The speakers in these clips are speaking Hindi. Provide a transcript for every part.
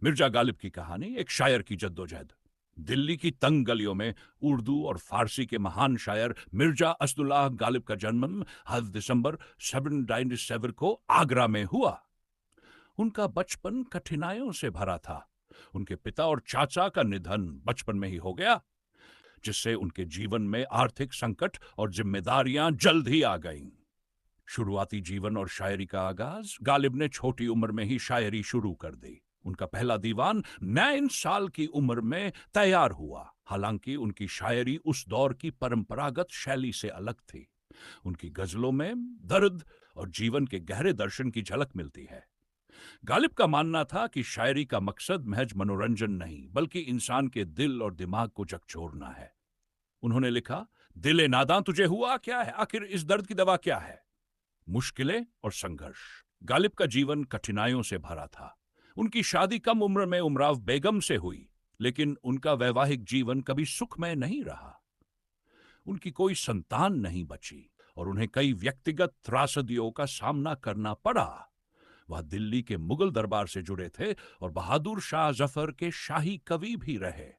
मिर्जा गालिब की कहानी एक शायर की जद्दोजहद। दिल्ली की तंग गलियों में उर्दू और फारसी के महान शायर मिर्जा असदुल्लाह गालिब का जन्म 10 दिसंबर 797 को आगरा में हुआ। उनका बचपन कठिनाइयों से भरा था। उनके पिता और चाचा का निधन बचपन में ही हो गया, जिससे उनके जीवन में आर्थिक संकट और जिम्मेदारियां जल्द ही आ गईं। शुरुआती जीवन और शायरी का आगाज गालिब ने छोटी उम्र में ही शायरी शुरू कर दी। उनका पहला दीवान 9 साल की उम्र में तैयार हुआ। हालांकि उनकी शायरी उस दौर की परंपरागत शैली से अलग थी। उनकी गजलों में दर्द और जीवन के गहरे दर्शन की झलक मिलती है। गालिब का मानना था कि शायरी का मकसद महज मनोरंजन नहीं, बल्कि इंसान के दिल और दिमाग को झकझोरना है। उन्होंने लिखा, दिले नादां तुझे हुआ क्या है, आखिर इस दर्द की दवा क्या है। मुश्किलें और संघर्ष। गालिब का जीवन कठिनाइयों से भरा था। उनकी शादी कम उम्र में उमराव बेगम से हुई, लेकिन उनका वैवाहिक जीवन कभी सुखमय नहीं रहा। उनकी कोई संतान नहीं बची और उन्हें कई व्यक्तिगत त्रासदियों का सामना करना पड़ा। वह दिल्ली के मुगल दरबार से जुड़े थे और बहादुर शाह जफर के शाही कवि भी रहे।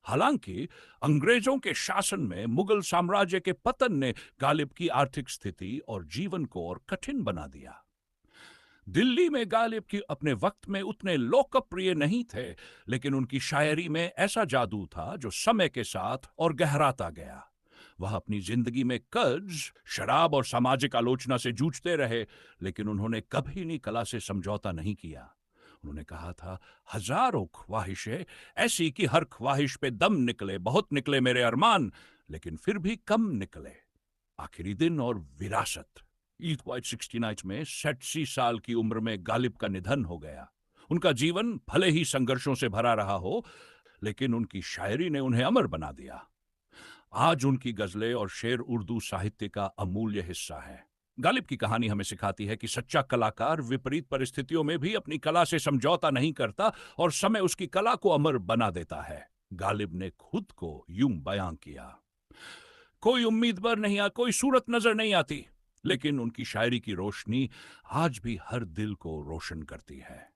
हालांकि अंग्रेजों के शासन में मुगल साम्राज्य के पतन ने गालिब की आर्थिक स्थिति और जीवन को और कठिन बना दिया। दिल्ली में गालिब की अपने वक्त में उतने लोकप्रिय नहीं थे, लेकिन उनकी शायरी में ऐसा जादू था जो समय के साथ और गहराता गया। वह अपनी जिंदगी में कर्ज, शराब और सामाजिक आलोचना से जूझते रहे, लेकिन उन्होंने कभी नहीं कला से समझौता नहीं किया। उन्होंने कहा था, हजारों ख्वाहिशें ऐसी कि हर ख्वाहिश पे दम निकले, बहुत निकले मेरे अरमान, लेकिन फिर भी कम निकले। आखिरी दिन और विरासत। ईद क्वाइट 69 में 87 साल की उम्र में गालिब का निधन हो गया। उनका जीवन भले ही संघर्षों से भरा रहा हो, लेकिन उनकी शायरी ने उन्हें अमर बना दिया। आज उनकी गजलें और शेर उर्दू साहित्य का अमूल्य हिस्सा है। गालिब की कहानी हमें सिखाती है कि सच्चा कलाकार विपरीत परिस्थितियों में भी अपनी कला से समझौता नहीं करता और समय उसकी कला को अमर बना देता है। गालिब ने खुद को यूं बयां किया, कोई उम्मीद पर नहीं आ, कोई सूरत नजर नहीं आती, लेकिन उनकी शायरी की रोशनी आज भी हर दिल को रोशन करती है।